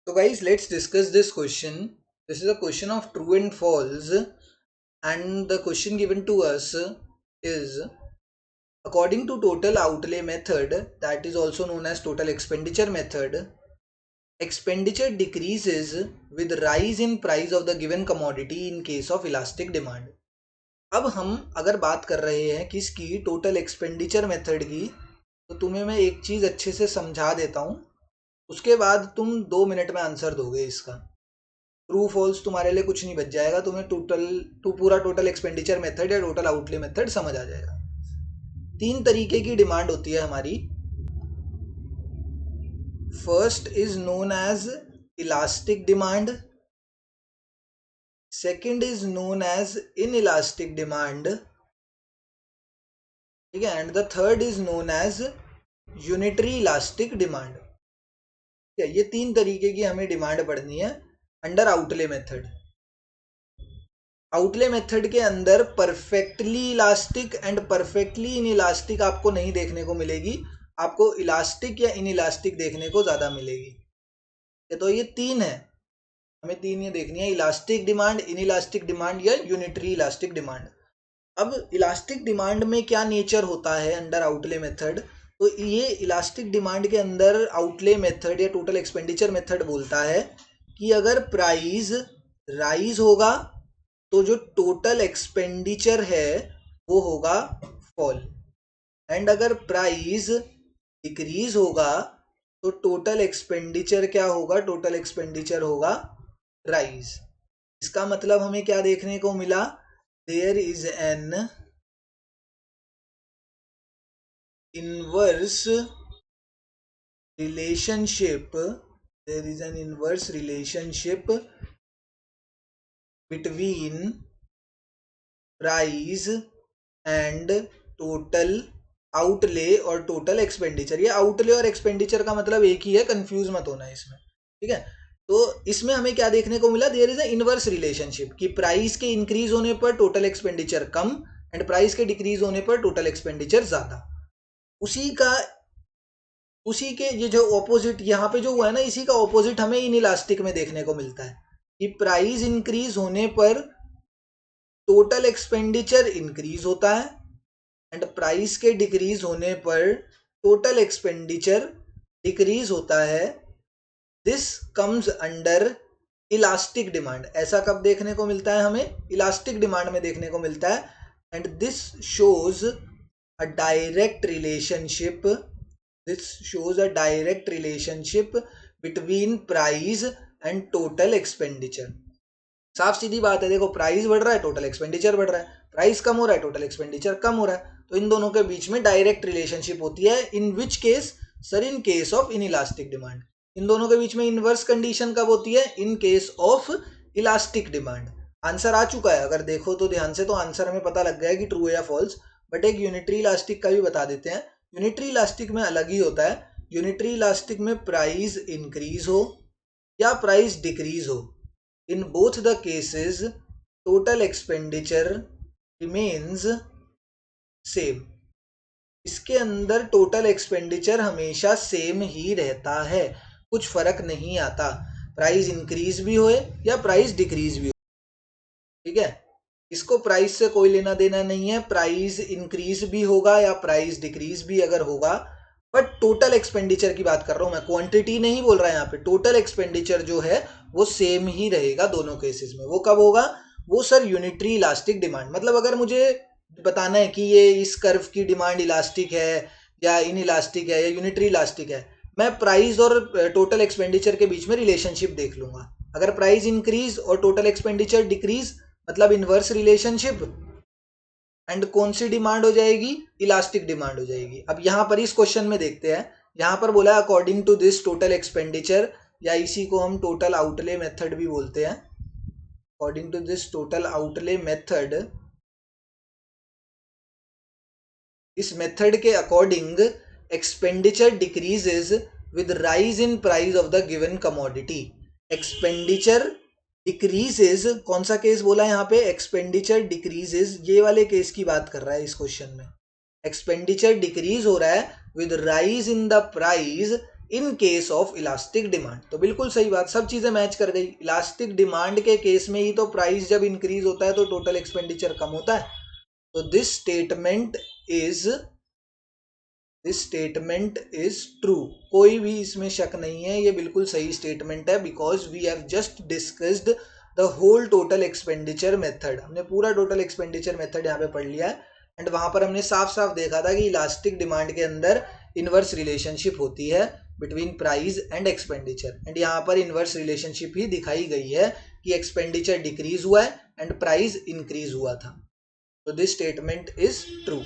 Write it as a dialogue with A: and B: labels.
A: So guys, let's discuss this question. This is a question of true and false, and the question given to us is, according to total outlay method, that is also known as total expenditure method, expenditure decreases with rise in price of the given commodity in case of elastic demand. अब हम अगर बात कर रहे हैं किसकी, total expenditure method की, तो तुम्हें मैं एक चीज़ अच्छे से समझा देता हूँ, उसके बाद तुम 2 मिनट में आंसर दोगे इसका। ट्रू फॉल्स तुम्हारे लिए कुछ नहीं बच जाएगा, तुम्हें पूरा टोटल एक्सपेंडिचर मेथड या टोटल आउटले मेथड समझ आ जाएगा। 3 तरीके की डिमांड होती है हमारी। First is known as elastic demand, second is known as inelastic demand, ठीक है, and the third is known as unitary elastic demand. ठीक है, ये 3 तरीके की हमें डिमांड पढ़नी है under outlay method. Outlay method के अंदर perfectly elastic and perfectly in elastic आपको नहीं देखने को मिलेगी, आपको इलास्टिक या इन इलास्टिक देखने को ज़्यादा मिलेगी। तो ये 3 है, हमें 3 ये देखनी है, elastic demand, in elastic demand या यूनिटरी इलास्टिक डिमांड। अब इलास्टिक डिमांड में क्या नेचर होता है अंडर आउटले मेथड, तो ये इलास्टिक डिमांड के अंदर आउटले मेथड या टोटल एक्सपेंडिचर मेथड बोलता है कि अगर प्राइस राइज होगा तो जो टोटल एक्सपेंडिचर है वो होगा फॉल, एंड अगर प्राइस डिक्रीज होगा तो टोटल एक्सपेंडिचर क्या होगा, टोटल एक्सपेंडिचर होगा राइज। इसका मतलब हमें क्या देखने को मिला, there is an inverse relationship, there is an inverse relationship between price and total outlay और टोटल एक्सपेंडिचर। ये आउटले और एक्सपेंडिचर का मतलब एक ही है, कंफ्यूज मत होना इसमें, ठीक है। तो इसमें हमें क्या देखने को मिला, there is a inverse relationship कि प्राइस के इंक्रीज होने पर टोटल एक्सपेंडिचर कम एंड प्राइस के डिक्रीज होने पर टोटल एक्सपेंडिचर ज्यादा। उसी के ये जो ऑपोजिट यहाँ पे जो हुआ है ना, इसी का ऑपोजिट हमें इन इलास्टिक में देखने को मिलता है कि प्राइस इंक्रीज होने पर टोटल एक्सपेंडिचर इंक्रीज होता है एंड प्राइस के डिक्रीज होने पर टोटल एक्सपेंडिचर डिक्रीज होता है। This comes under elastic demand. ऐसा कब देखने को मिलता है, हमें इलास्टिक डिमांड में देखने को मिलता है, and this shows a direct relationship, between price and total expenditure. साफ सीधी बात है, देखो प्राइस बढ़ रहा है टोटल एक्सपेंडिचर बढ़ रहा है, प्राइस कम हो रहा है टोटल एक्सपेंडिचर कम हो रहा है, तो इन दोनों के बीच में डायरेक्ट रिलेशनशिप होती है। In which case sir, in case of inelastic demand. इन दोनों के बीच में इनवर्स कंडीशन कब होती है, in case of elastic demand. Answer आ चुका है, अगर देखो तो ध्यान से, तो आंसर हमें पता लग गया कि ट्रू है या फॉल्स, बट एक यूनिटरी इलास्टिक का भी बता देते हैं। यूनिटरी इलास्टिक में अलग ही होता है। यूनिटरी इलास्टिक में प्राइस इंक्रीज हो या प्राइस डिक्रीज हो, in both the cases total expenditure remains same। इसके अंदर टोटल एक्सपेंडिचर हमेशा सेम ही रहता है, कुछ फर्क नहीं आता, प्राइस इंक्रीज भी होए या प्राइस डिक्रीज भी हो, ठीक है। इसको प्राइस से कोई लेना देना नहीं है, प्राइस इंक्रीज भी होगा या प्राइस डिक्रीज भी अगर होगा, बट टोटल एक्सपेंडिचर की बात कर रहा हूं मैं, क्वांटिटी नहीं बोल रहा यहाँ पे। टोटल एक्सपेंडिचर जो है वो सेम ही रहेगा दोनों केसेस में। वो कब होगा, वो सर यूनिटरी इलास्टिक डिमांड। मतलब अगर मुझे बताना है कि ये इस कर्व की डिमांड इलास्टिक है या इन इलास्टिक है या यूनिटरी इलास्टिक है, मैं प्राइस और टोटल एक्सपेंडिचर के बीच में रिलेशनशिप देख लूंगा। अगर प्राइस इंक्रीज और टोटल एक्सपेंडिचर डिक्रीज मतलब इनवर्स रिलेशनशिप, एंड कौन सी डिमांड हो जाएगी, इलास्टिक डिमांड हो जाएगी। अब यहाँ पर इस क्वेश्चन में देखते हैं, यहाँ पर बोला है according to this total expenditure, या इसी को हम टोटल आउटले मेथड भी बोलते हैं। According to this total outlay method, इस मेथड के according expenditure decreases with rise in price of the given commodity. Expenditure decreases, कौन सा केस बोला है यहाँ पे, एक्सपेंडिचर डिक्रीजेज, ये वाले केस की बात कर रहा है इस क्वेश्चन में। एक्सपेंडिचर डिक्रीज हो रहा है with rise in the price in case of elastic demand. तो बिल्कुल सही बात, सब चीजें मैच कर गई। इलास्टिक डिमांड के केस में ही तो प्राइस जब इंक्रीज होता है तो टोटल एक्सपेंडिचर कम होता है। तो दिस स्टेटमेंट इज ट्रू, कोई भी इसमें शक नहीं है, ये बिल्कुल सही स्टेटमेंट है, because we have just discussed the whole total expenditure method. हमने पूरा टोटल एक्सपेंडिचर मेथड यहाँ पे पढ़ लिया है, एंड वहां पर हमने साफ साफ देखा था कि इलास्टिक डिमांड के अंदर इनवर्स रिलेशनशिप होती है between price and expenditure, and यहाँ पर इनवर्स रिलेशनशिप ही दिखाई गई है कि एक्सपेंडिचर डिक्रीज हुआ है एंड प्राइस इंक्रीज हुआ था। तो दिस स्टेटमेंट इज ट्रू।